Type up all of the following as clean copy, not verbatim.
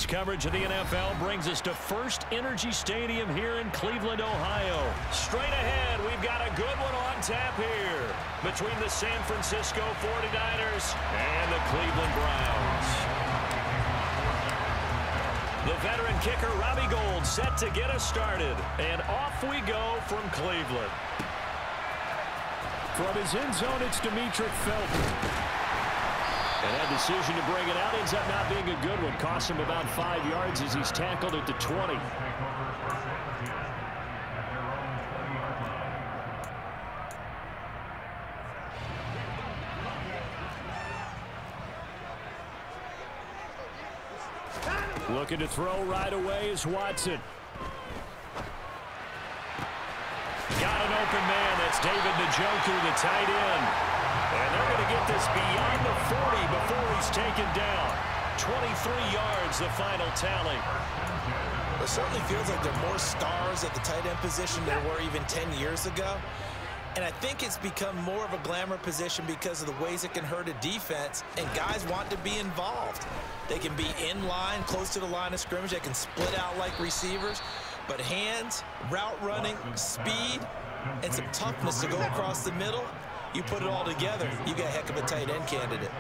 coverage of the NFL brings us to First Energy Stadium here in Cleveland, Ohio. Straight ahead, we've got a good one on tap here between the San Francisco 49ers and the Cleveland Browns. The veteran kicker, Robbie Gould, set to get us started. And off we go from Cleveland. From his end zone, it's Demetric Felton. And that decision to bring it out ends up not being a good one. Cost him about 5 yards as he's tackled at the 20. Looking to throw right away is Watson. Got an open man. That's David Njoku, the tight end. And they're going to get this beyond the 40 before he's taken down. 23 yards, the final tally. It certainly feels like there are more stars at the tight end position than there were even 10 years ago. And I think it's become more of a glamour position because of the ways it can hurt a defense, and guys want to be involved. They can be in line, close to the line of scrimmage. They can split out like receivers. But hands, route running, speed, and some toughness to go across the middle, you put it all together, you got a heck of a tight end candidate.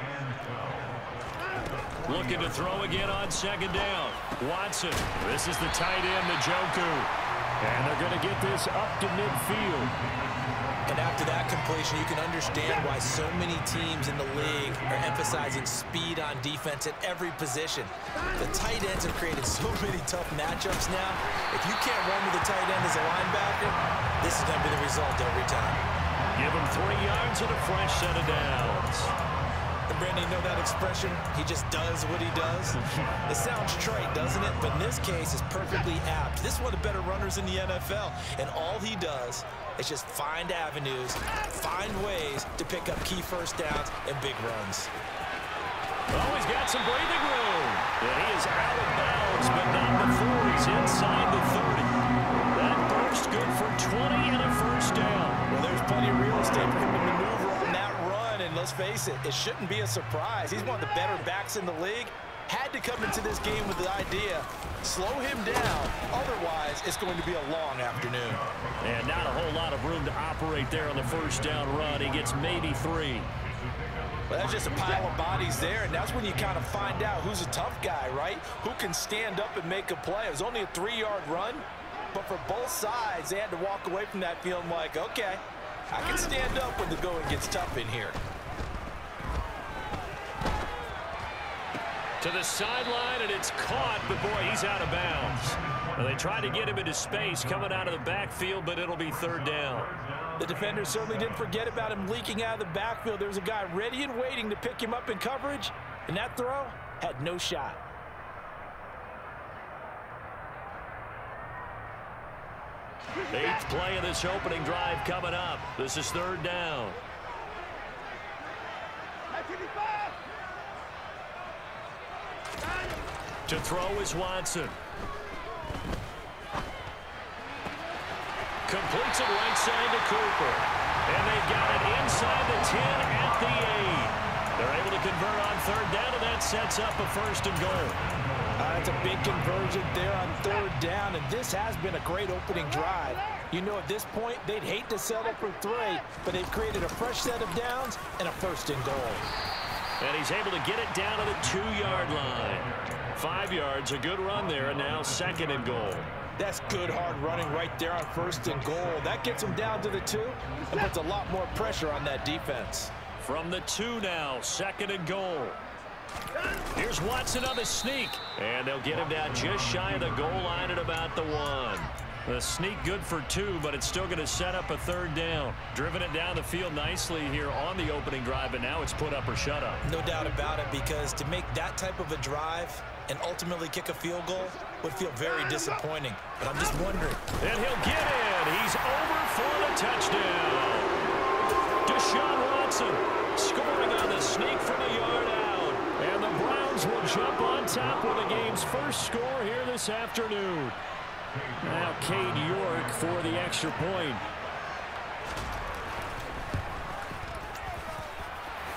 Looking to throw again on second down. Watson. This is the tight end, Njoku. And they're going to get this up to midfield. And after that completion, you can understand why so many teams in the league are emphasizing speed on defense at every position. The tight ends have created so many tough matchups now. If you can't run with the tight end as a linebacker, this is going to be the result every time. Give him 3 yards and a fresh set of downs. And Brandon, you know that expression? He just does what he does. It sounds trite, doesn't it? But in this case, it's perfectly apt. This is one of the better runners in the NFL. And all he does is just find avenues, find ways to pick up key first downs and big runs. Oh, he's got some breathing room. And he is out of bounds, but not before he's inside the 30. That burst good for 20 and a first down. Well, there's plenty of real estate for him to maneuver on that run. And let's face it, it shouldn't be a surprise. He's one of the better backs in the league. Had to come into this game with the idea, slow him down. Otherwise, it's going to be a long afternoon. And not a whole lot of room to operate there on the first down run. He gets maybe 3. Well, that's just a pile of bodies there, and that's when you kind of find out who's a tough guy, right? Who can stand up and make a play. It was only a 3-yard run, but for both sides, they had to walk away from that feeling like, okay, I can stand up when the going gets tough in here. To the sideline, and it's caught, but boy, he's out of bounds. Well, they tried to get him into space coming out of the backfield, but it'll be third down. The defender certainly didn't forget about him leaking out of the backfield. There was a guy ready and waiting to pick him up in coverage, and that throw had no shot. Eighth play of this opening drive coming up. This is third down. To throw is Watson. Completes it right side to Cooper. And they've got it inside the 10 at the 8. They're able to convert on third down, and that sets up a first and goal. That's a big conversion there on third down, and this has been a great opening drive. You know, at this point, they'd hate to settle for 3, but they've created a fresh set of downs and a first and goal. And he's able to get it down to the 2-yard line. 5 yards, a good run there, and now second and goal. That's good hard running right there on first and goal. That gets them down to the 2 and puts a lot more pressure on that defense. From the 2 now, second and goal. Here's Watson on the sneak, and they'll get him down just shy of the goal line at about the 1. The sneak good for 2, but it's still going to set up a third down. Driven it down the field nicely here on the opening drive, but now it's put up or shut up. No doubt about it, because to make that type of a drive and ultimately kick a field goal would feel very disappointing. But I'm just wondering. And he'll get in. He's over for the touchdown. Deshaun Watson scoring on the sneak from a yard out. And the Browns will jump on top with the game's first score here this afternoon. Now Cade York for the extra point.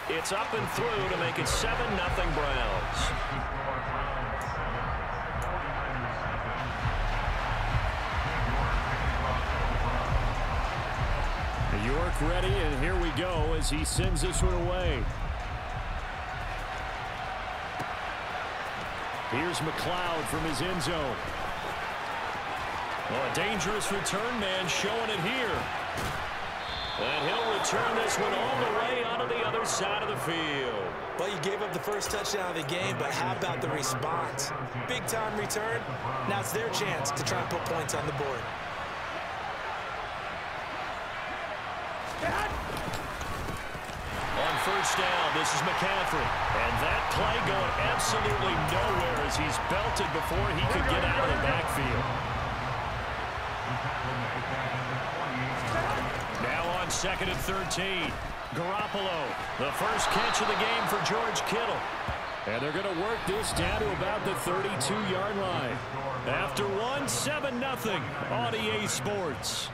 It's up and through to make it 7-0 Browns. mark ready, and here we go as he sends this one away. Here's McLeod from his end zone. Oh, a dangerous return man showing it here. And he'll return this one all the way onto the other side of the field. Well, you gave up the first touchdown of the game, but how about the response? Big-time return. Now it's their chance to try and put points on the board. On first down, this is McCaffrey. And that play going absolutely nowhere as he's belted before he could get out of the backfield. Now on 2nd and 13. Garoppolo, the first catch of the game for George Kittle. And they're going to work this down to about the 32-yard line. After one, 7-0 on EA Sports.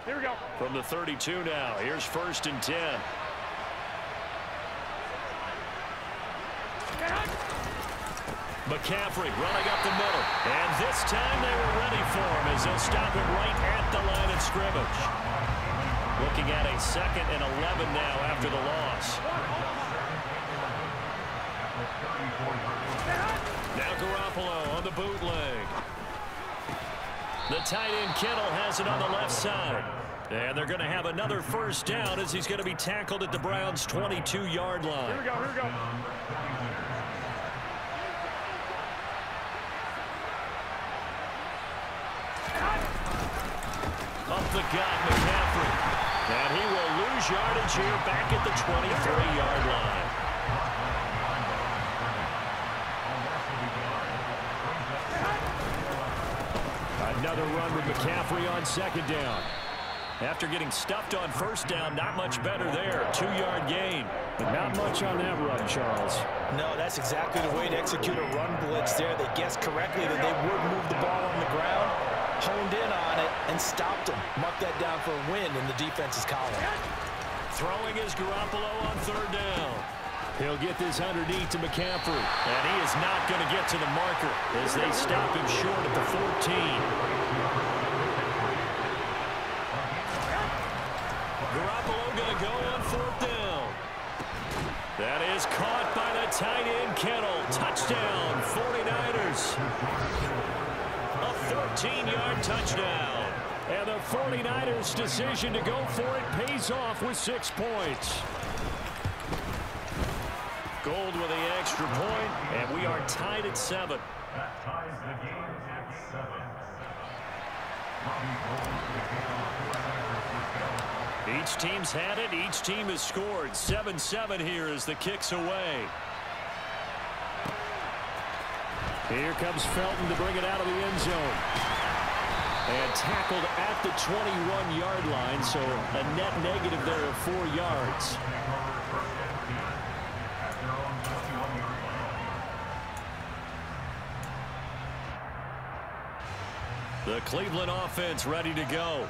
Here we go. From the 32 now, here's 1st and 10. McCaffrey running up the middle. And this time they were ready for him as they'll stop him right at the line of scrimmage. Looking at a 2nd and 11 now after the loss. Now Garoppolo on the bootleg. The tight end Kittle has it on the left side. And they're going to have another first down as he's going to be tackled at the Browns' 22-yard line. Here we go, here we go. Up the gut, McCaffrey. And he will lose yardage here back at the 23-yard line. Another run with McCaffrey on 2nd down. After getting stuffed on 1st down, not much better there. 2-yard gain. But not much on that run, Charles. No, that's exactly the way to execute a run blitz there. They guessed correctly that they would move the ball on the ground, honed in on it, and stopped them. Mark that down for a win in the defense's column. Throwing is Garoppolo on 3rd down. He'll get this underneath to McCaffrey. And he is not going to get to the marker as they stop him short at the 14. Garoppolo going to go on 4th down. That is caught by the tight end Kittle. Touchdown, 49ers. A 13-yard touchdown. And the 49ers' decision to go for it pays off with 6 points. Gold with the extra point, and we are tied at 7. That ties the game at 7. Each team's had it. Each team has scored. 7-7 here as the kick's away. Here comes Felton to bring it out of the end zone. And tackled at the 21-yard line, so a net negative there of 4 yards. The Cleveland offense ready to go.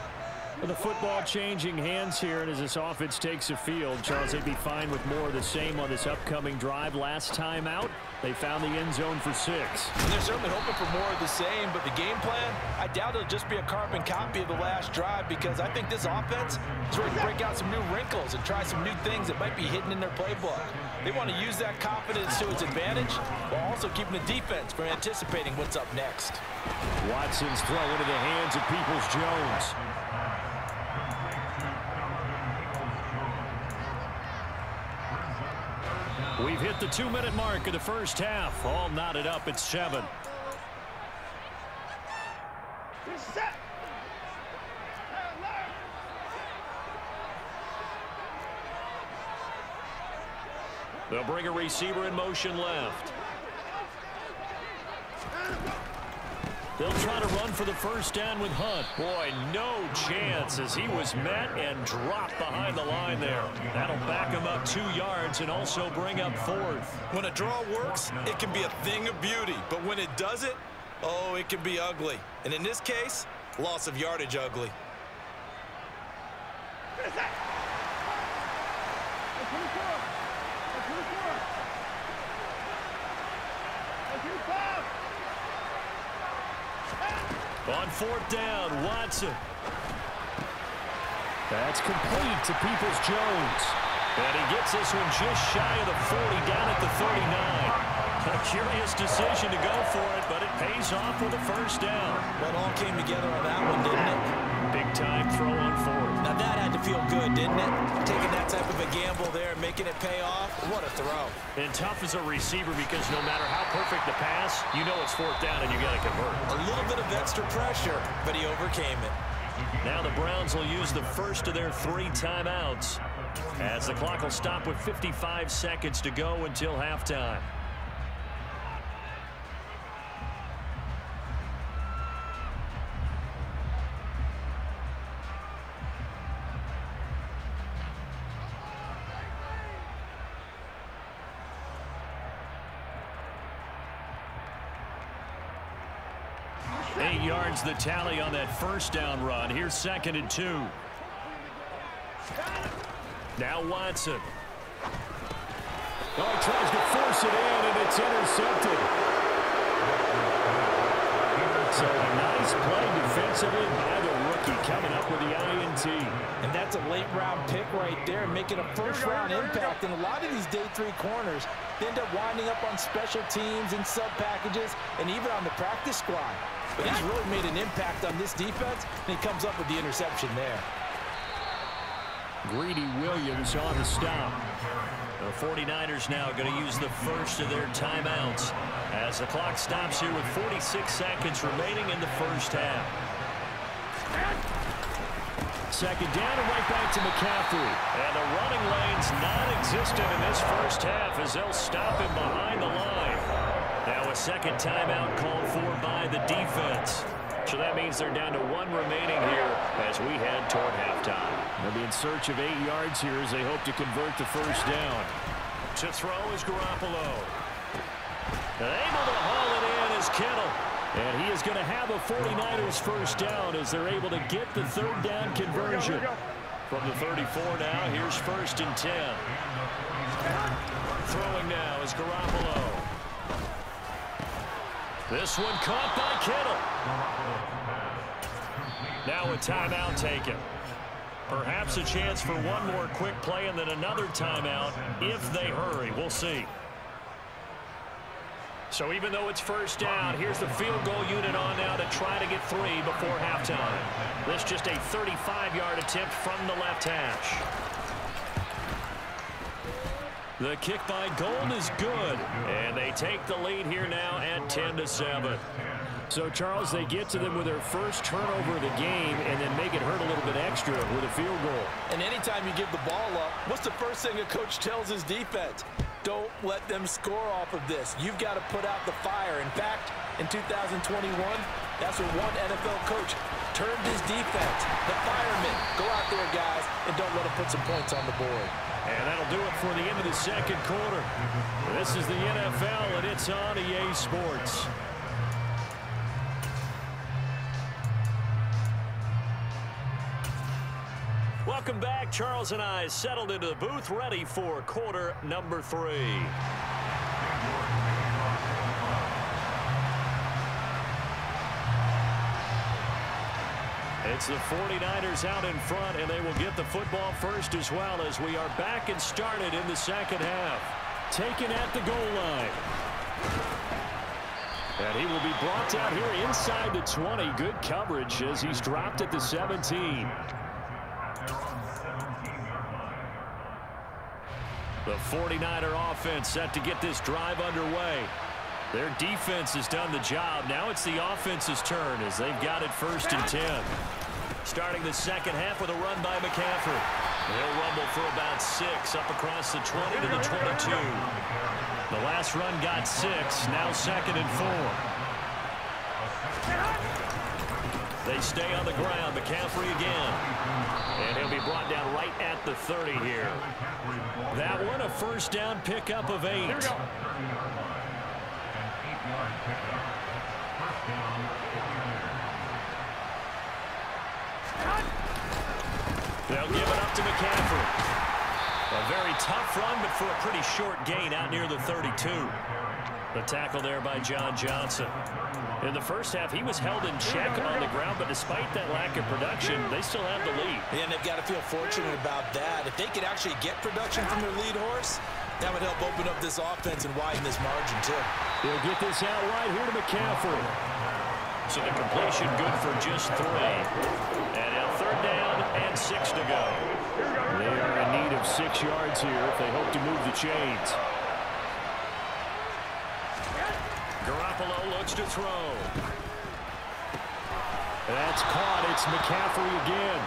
The football changing hands here, and as this offense takes the field, Charles, they'd be fine with more of the same on this upcoming drive. Last time out, they found the end zone for 6. And they're certainly hoping for more of the same, but the game plan, I doubt it'll just be a carbon copy of the last drive, because I think this offense is ready to break out some new wrinkles and try some new things that might be hidden in their playbook. They want to use that confidence to its advantage while also keeping the defense from anticipating what's up next. Watson's throw into the hands of Peoples-Jones. We've hit the 2-minute mark of the first half. All knotted up at 7. They'll bring a receiver in motion left. They'll try to run for the first down with Hunt. Boy, no chance as he was met and dropped behind the line there. That'll back him up 2 yards and also bring up 4th. When a draw works, it can be a thing of beauty. But when it doesn't, oh, it can be ugly. And in this case, loss of yardage ugly. On fourth down, Watson. That's complete to Peoples-Jones. And he gets this one just shy of the 40, down at the 39. A curious decision to go for it, but it pays off with a first down. Well, it all came together on that one, didn't it? Big-time throw on fourth. Now that had to feel good, didn't it? Taking that type of a gamble there, making it pay off. What a throw. And tough as a receiver because no matter how perfect the pass, you know it's fourth down and you got to convert. A little bit of extra pressure, but he overcame it. Now the Browns will use the first of their 3 timeouts as the clock will stop with 55 seconds to go until halftime. Yards the tally on that first down run. Here's 2nd and 2. Now Watson. Oh, he tries to force it in, and it's intercepted. So a nice play defensively by the rookie, coming up with the INT. And that's a late-round pick right there, making a first-round impact. And a lot of these day 3 corners, they end up winding up on special teams and sub-packages and even on the practice squad. But he's really made an impact on this defense, and he comes up with the interception there. Greedy Williams on the stop. The 49ers now going to use the first of their timeouts as the clock stops here with 46 seconds remaining in the first half. 2nd down and right back to McCaffrey. And the running lane's non-existent in this first half as they'll stop him behind the line. Now a second timeout called for by the defense. So that means they're down to 1 remaining here as we head toward halftime. They'll be in search of 8 yards here as they hope to convert the first down. To throw is Garoppolo. Able to haul it in is Kittle. And he is going to have a 49ers first down as they're able to get the 3rd down conversion. From the 34 now, here's 1st and 10. Throwing now is Garoppolo. This one caught by Kittle. Now a timeout taken. Perhaps a chance for one more quick play and then another timeout if they hurry. We'll see. So even though it's first down, here's the field goal unit on now to try to get 3 before halftime. This just a 35-yard attempt from the left hash. The kick by Gold is good, and they take the lead here now at 10-7. So, Charles, they get to them with their first turnover of the game and then make it hurt a little bit extra with a field goal. And anytime you give the ball up, what's the first thing a coach tells his defense? Don't let them score off of this. You've got to put out the fire. In fact, in 2021, that's what one NFL coach turned his defense. The firemen. Go out there, guys, and don't let them put some points on the board. And that'll do it for the end of the second quarter. This is the NFL, and it's on EA Sports. Welcome back. Charles and I settled into the booth, ready for quarter number 3. It's the 49ers out in front, and they will get the football first as well as we are back and started in the second half. Taken at the goal line. And he will be brought down here inside the 20. Good coverage as he's dropped at the 17. The 49er offense set to get this drive underway. Their defense has done the job. Now it's the offense's turn as they've got it 1st and 10. Starting the second half with a run by McCaffrey. They'll rumble for about 6 up across the 20 to the 22. The last run got 6. Now 2nd and 4. They stay on the ground. McCaffrey again. And he'll be brought down right at the 30 here. That one a first down pickup of 8. They'll give it up to McCaffrey. A very tough run, but for a pretty short gain out near the 32. The tackle there by John Johnson. In the first half, he was held in check on the ground, but despite that lack of production, they still have the lead. And they've got to feel fortunate about that. If they could actually get production from their lead horse, that would help open up this offense and widen this margin, too. He'll get this out right here to McCaffrey. So the completion good for just 3. And now 3rd down and 6 to go. They are in need of 6 yards here if they hope to move the chains. Garoppolo looks to throw. That's caught. It's McCaffrey again.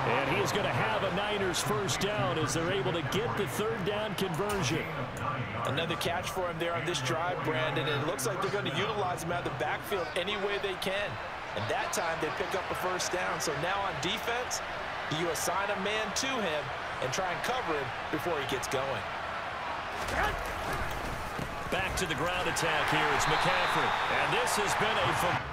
And he is going to have a Niners first down as they're able to get the 3rd down conversion. Another catch for him there on this drive, Brandon, and it looks like they're going to utilize him out of the backfield any way they can. And that time they pick up a first down. So now on defense, you assign a man to him and try and cover him before he gets going. Back to the ground attack here. It's McCaffrey. And this has been a...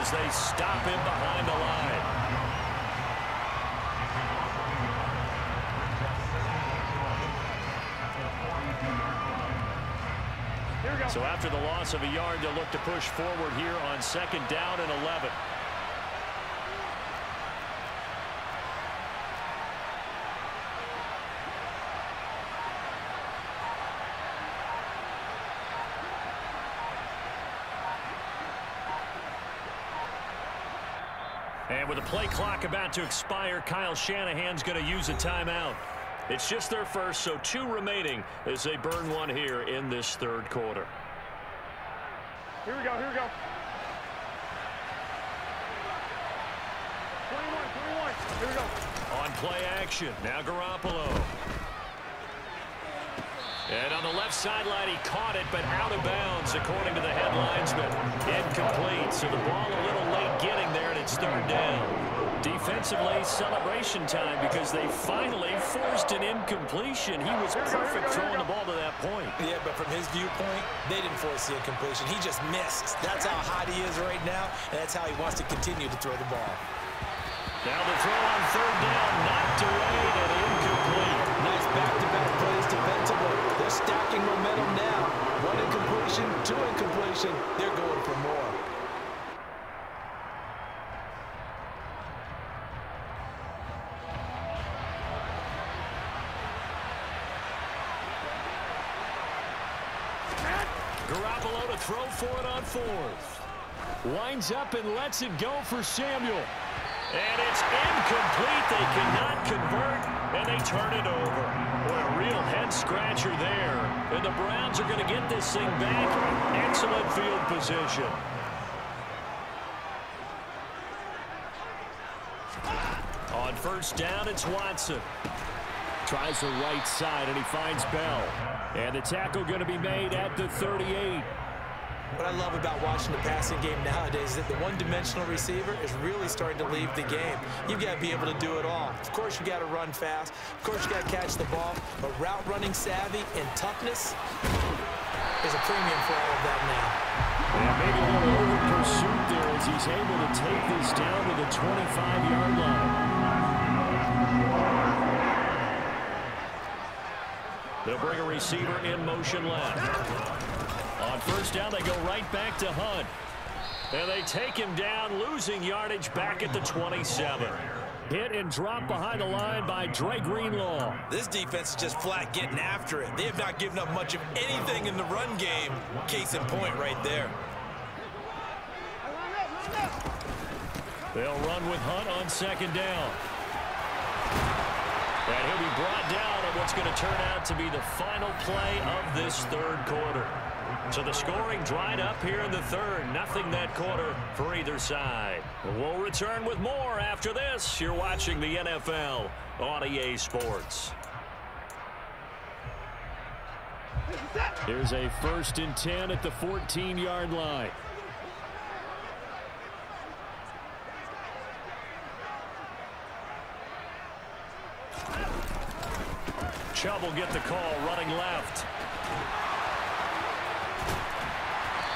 as they stop him behind the line. So after the loss of a yard, they'll look to push forward here on 2nd down and 11. And with the play clock about to expire, Kyle Shanahan's going to use a timeout. It's just their first, so 2 remaining as they burn one here in this 3rd quarter. Here we go, here we go. 21, here we go. On play action, now Garoppolo. And on the left sideline, he caught it, but out of bounds, according to the headlinesman. Incomplete, so the ball a little late getting there, and it's 3rd down. Defensively, celebration time because they finally forced an incompletion. He was perfect throwing the ball to that point. Yeah, but from his viewpoint, they didn't force the incompletion. He just missed. That's how hot he is right now, and that's how he wants to continue to throw the ball. Now the throw on 3rd down, knocked away and incomplete. Nice back-to-back plays defensively. They're stacking momentum now. 1 incompletion, 2 incompletion. They're going for more. Garoppolo to throw for it on 4th. Winds up and lets it go for Samuel. And it's incomplete. They cannot convert, and they turn it over. What a real head-scratcher there. And the Browns are going to get this thing back. Excellent field position. On 1st down, it's Watson. Tries the right side, and he finds Bell. And the tackle going to be made at the 38. What I love about watching the passing game nowadays is that the one-dimensional receiver is really starting to leave the game. You've got to be able to do it all. Of course, you got to run fast. Of course, you got to catch the ball. But route running savvy and toughness is a premium for all of that now. And maybe a little over pursuit there as he's able to take this down to the 25-yard line. They'll bring a receiver in motion left. On 1st down, they go right back to Hunt. And they take him down, losing yardage back at the 27. Hit and drop behind the line by Dre Greenlaw. This defense is just flat getting after it. They have not given up much of anything in the run game. Case in point right there. They'll run with Hunt on 2nd down. And he'll be brought down on what's going to turn out to be the final play of this 3rd quarter. So the scoring dried up here in the third. Nothing that quarter for either side. We'll return with more after this. You're watching the NFL on EA Sports. Here's a 1st and 10 at the 14-yard line. Chubb will get the call running left.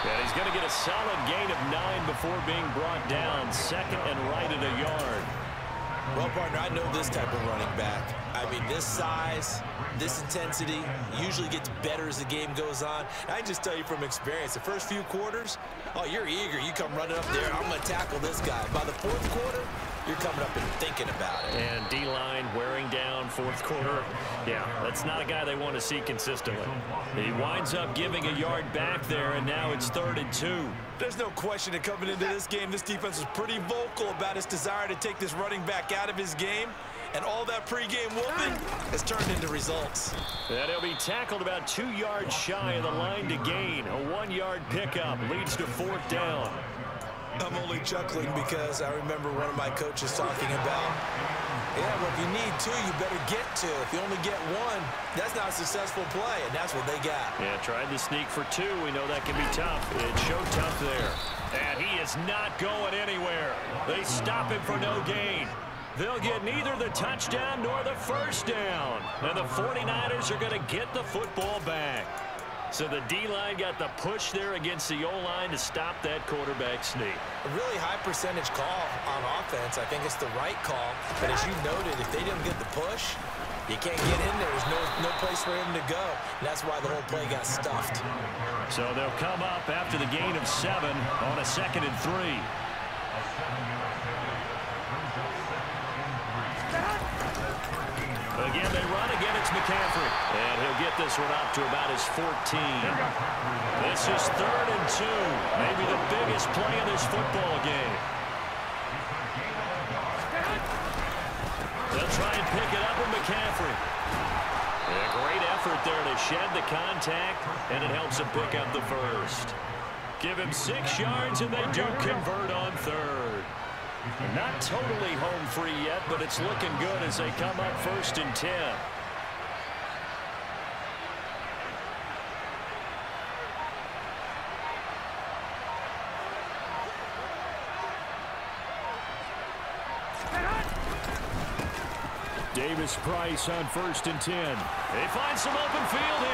And he's going to get a solid gain of 9 before being brought down. 2nd and right at a yard. Well, partner, I know this type of running back. I mean, this size, this intensity usually gets better as the game goes on. I can just tell you from experience, the first few quarters, oh, you're eager. You come running up there, I'm going to tackle this guy. By the 4th quarter, you're coming up and thinking about it. And D-line wearing down 4th quarter. Yeah, that's not a guy they want to see consistently. He winds up giving a yard back there, and now it's 3rd and 2. There's no question that coming into this game, this defense was pretty vocal about its desire to take this running back out of his game. And all that pregame whooping has turned into results. And he'll be tackled about 2 yards shy of the line to gain. A 1-yard pickup leads to 4th down. I'm only chuckling because I remember one of my coaches talking about, yeah, well, if you need 2, you better get 2. If you only get 1, that's not a successful play, and that's what they got. Yeah, tried to sneak for 2. We know that can be tough. It showed tough there. And he is not going anywhere. They stop him for no gain. They'll get neither the touchdown nor the 1st down. And the 49ers are going to get the football back. So the D-line got the push there against the O-line to stop that quarterback sneak. A really high percentage call on offense. I think it's the right call. But as you noted, if they didn't get the push, you can't get in there. There's no place for him to go. And that's why the whole play got stuffed. So they'll come up after the gain of 7 on a 2nd and 3. Again, they run. Again, it's McCaffrey. And he'll get this one up to about his 14. This is 3rd and 2. Maybe the biggest play in this football game. They'll try and pick it up with McCaffrey. A great effort there to shed the contact, and it helps him pick up the 1st. Give him 6 yards, and they do convert on 3rd. Not totally home free yet, but it's looking good as they come up 1st and 10. Davis Price on 1st and 10. They find some open field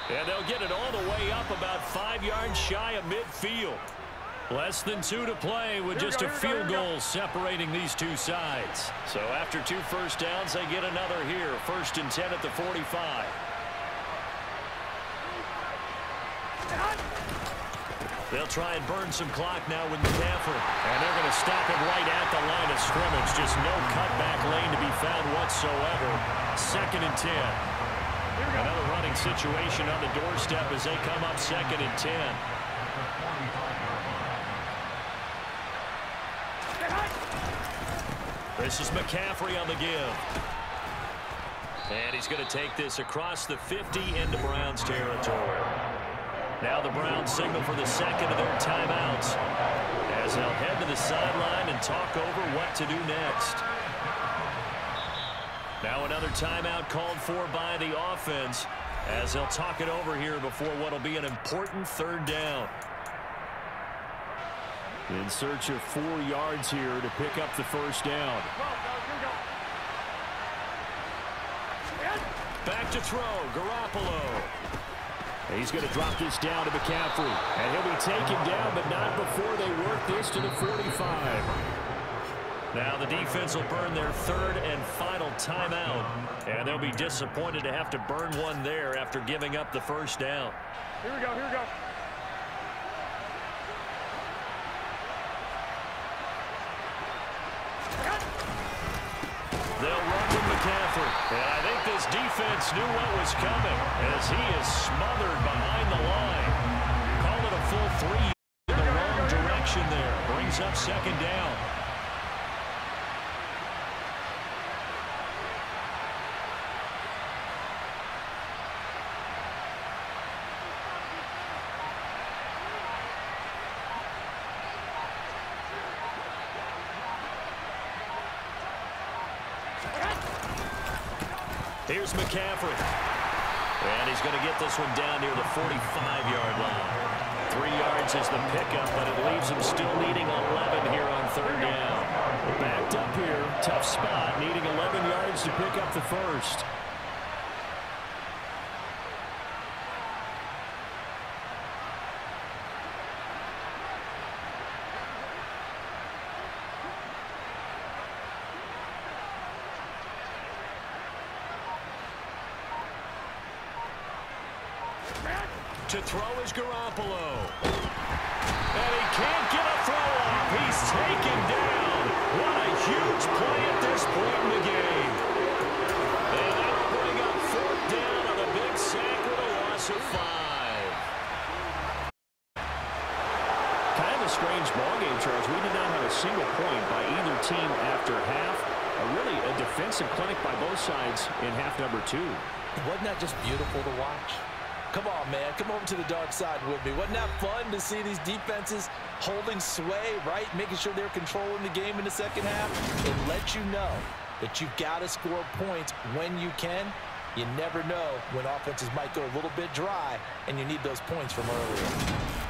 here. And they'll get it all the way up about 5 yards shy of midfield. Less than 2 to play with just a field goal separating these two sides. So after 2 first downs, they get another here. 1st and 10 at the 45. They'll try and burn some clock now with McCaffrey. And they're going to stop him right at the line of scrimmage. Just no cutback lane to be found whatsoever. 2nd and 10. Another running situation on the doorstep as they come up 2nd and 10. This is McCaffrey on the give. And he's going to take this across the 50 into Browns territory. Now the Browns signal for the 2nd of their timeouts as they'll head to the sideline and talk over what to do next. Now another timeout called for by the offense as they'll talk it over here before what will be an important 3rd down. In search of 4 yards here to pick up the 1st down. Back to throw, Garoppolo. He's going to drop this down to McCaffrey. And he'll be taken down, but not before they work this to the 45. Now the defense will burn their 3rd and final timeout. And they'll be disappointed to have to burn one there after giving up the 1st down. Here we go, here we go. They'll run with McCaffrey. And I think this defense knew what was coming as he is smothered behind the line. Call it a full 3 in the wrong direction there. Brings up 2nd down. Here's McCaffrey. And he's going to get this one down near the 45-yard line. 3 yards is the pickup, but it leaves him still needing 11 here on third down. Backed up here, tough spot, needing 11 yards to pick up the first. To throw is Garoppolo. And he can't get a throw off. He's taken down. What a huge play at this point in the game. And that'll bring up fourth down on a big sack with a loss of 5. Kind of a strange ballgame, Charles. We did not have a single point by either team after half. Really a defensive clinic by both sides in half number 2. Wasn't that just beautiful to watch? Come on, man. Come over to the dark side with me. Wasn't that fun to see these defenses holding sway, right? Making sure they're controlling the game in the second half. It lets you know that you've got to score points when you can. You never know when offenses might go a little bit dry, and you need those points from earlier.